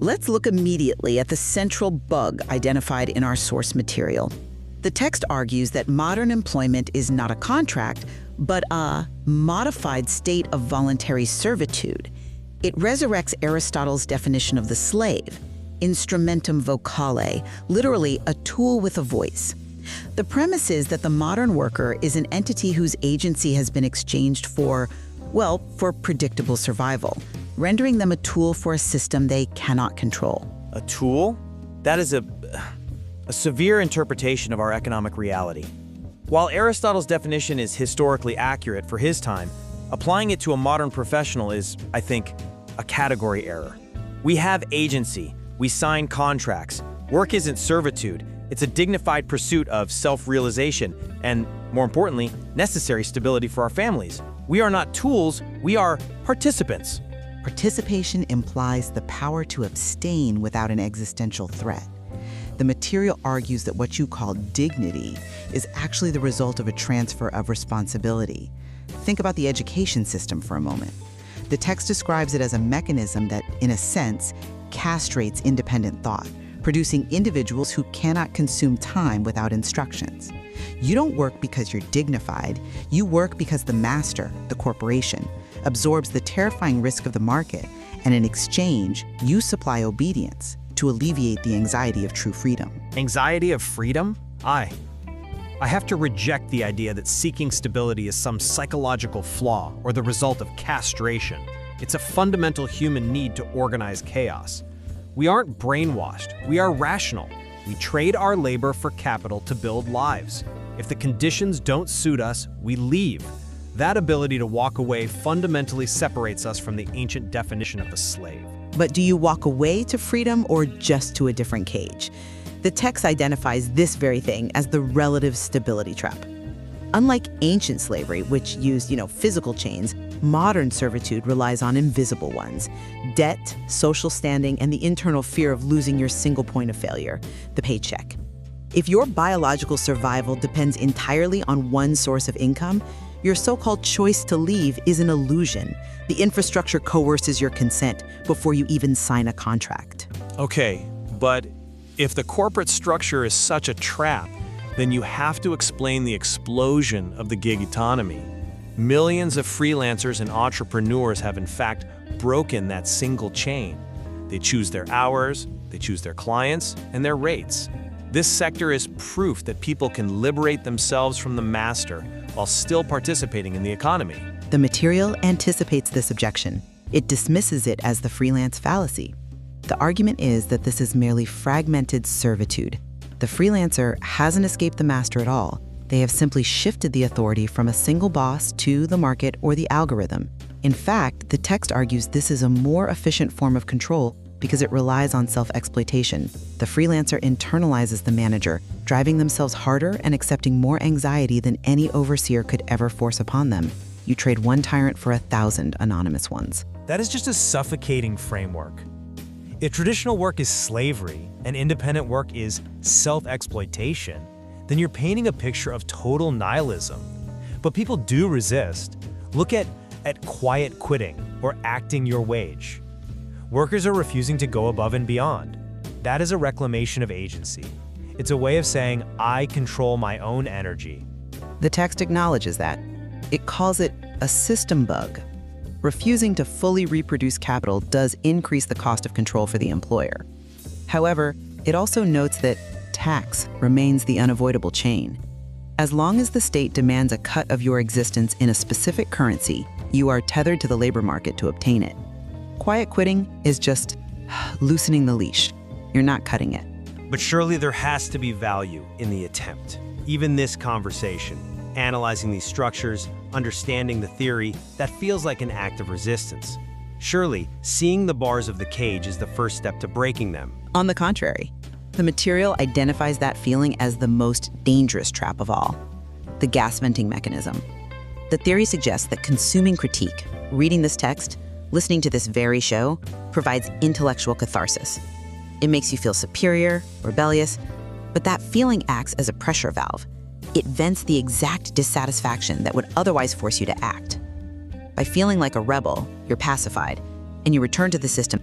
Let's look immediately at the central bug identified in our source material. The text argues that modern employment is not a contract, but a modified state of voluntary servitude. It resurrects Aristotle's definition of the slave, Instrumentum Vocale, literally a tool with a voice. The premise is that the modern worker is an entity whose agency has been exchanged for, well, for predictable survival, rendering them a tool for a system they cannot control. A tool? That is a severe interpretation of our economic reality. While Aristotle's definition is historically accurate for his time, applying it to a modern professional is, I think, a category error. We have agency. We sign contracts. Work isn't servitude. It's a dignified pursuit of self-realization and, more importantly, necessary stability for our families. We are not tools. We are participants. Participation implies the power to abstain without an existential threat. The material argues that what you call dignity is actually the result of a transfer of responsibility. Think about the education system for a moment. The text describes it as a mechanism that, in a sense, castrates independent thought, producing individuals who cannot consume time without instructions. You don't work because you're dignified. You work because the master, the corporation, absorbs the terrifying risk of the market, and in exchange, you supply obedience to alleviate the anxiety of true freedom. Anxiety of freedom? I have to reject the idea that seeking stability is some psychological flaw or the result of castration. It's a fundamental human need to organize chaos. We aren't brainwashed, we are rational. We trade our labor for capital to build lives. If the conditions don't suit us, we leave. That ability to walk away fundamentally separates us from the ancient definition of the slave. But do you walk away to freedom or just to a different cage? The text identifies this very thing as the relative stability trap. Unlike ancient slavery, which used, physical chains, modern servitude relies on invisible ones: debt, social standing, and the internal fear of losing your single point of failure, the paycheck. If your biological survival depends entirely on one source of income, your so-called choice to leave is an illusion. The infrastructure coerces your consent before you even sign a contract. Okay, but if the corporate structure is such a trap, then you have to explain the explosion of the gig economy. Millions of freelancers and entrepreneurs have in fact broken that single chain. They choose their hours, they choose their clients, and their rates. This sector is proof that people can liberate themselves from the master while still participating in the economy. The material anticipates this objection. It dismisses it as the freelance fallacy. The argument is that this is merely fragmented servitude. The freelancer hasn't escaped the master at all. They have simply shifted the authority from a single boss to the market or the algorithm. In fact, the text argues this is a more efficient form of control because it relies on self-exploitation. The freelancer internalizes the manager, driving themselves harder and accepting more anxiety than any overseer could ever force upon them. You trade one tyrant for 1,000 anonymous ones. That is just a suffocating framework. If traditional work is slavery and independent work is self-exploitation, then you're painting a picture of total nihilism. But people do resist. Look at quiet quitting or acting your wage. Workers are refusing to go above and beyond. That is a reclamation of agency. It's a way of saying, I control my own energy. The text acknowledges that. It calls it a system bug. Refusing to fully reproduce capital does increase the cost of control for the employer. However, it also notes that tax remains the unavoidable chain. As long as the state demands a cut of your existence in a specific currency, you are tethered to the labor market to obtain it. Quiet quitting is just loosening the leash. You're not cutting it. But surely there has to be value in the attempt. Even this conversation, analyzing these structures, understanding the theory, that feels like an act of resistance. Surely, seeing the bars of the cage is the first step to breaking them. On the contrary, the material identifies that feeling as the most dangerous trap of all, the gas venting mechanism. The theory suggests that consuming critique, reading this text, listening to this very show, provides intellectual catharsis. It makes you feel superior, rebellious, but that feeling acts as a pressure valve. It vents the exact dissatisfaction that would otherwise force you to act. By feeling like a rebel, you're pacified, and you return to the system